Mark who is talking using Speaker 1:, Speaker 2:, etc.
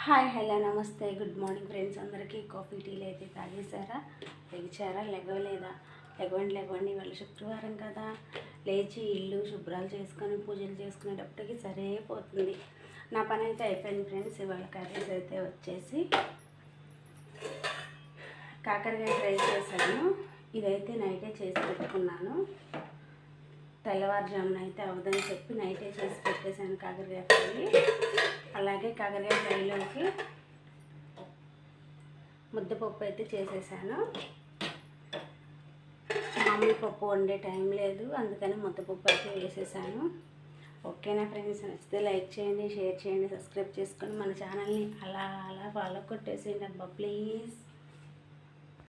Speaker 1: Hi hello నమస్తే good morning friends అందరికీ. Coffee టీలు అయితే తాగేశారా? లెగిచారా? లెగవలేదా? లెగవండి వాళ్ళు శుక్రవారం కదా, లేచి ఇల్లు శుభ్రాలు చేసుకొని పూజలు చేసుకునేటప్పటికి సరిపోతుంది. నా పని అయితే అయిపోయింది ఫ్రెండ్స్. ఇవాళ కర్రీస్ అయితే వచ్చేసి కాకరకాయ ఫ్రై చేశాను. ఇదైతే నైటే చేసి పెట్టుకున్నాను. తెల్లవారుజామున అయితే అవదని చెప్పి నైటే చేసి పెట్టేశాను కాకరకాయ ఫ్రై. అలాగే కాకరకాయ ఫ్రైలోకి ముద్దపప్పు అయితే చేసేసాను. మామూలు పప్పు వండే టైం లేదు, అందుకని ముద్దపప్పు అయితే వేసేసాను. ఓకేనా ఫ్రెండ్స్, నచ్చితే లైక్ చేయండి, షేర్ చేయండి, సబ్స్క్రైబ్ చేసుకొని మన ఛానల్ని అలా ఫాలో కొట్టేసేయండి అబ్బా ప్లీజ్.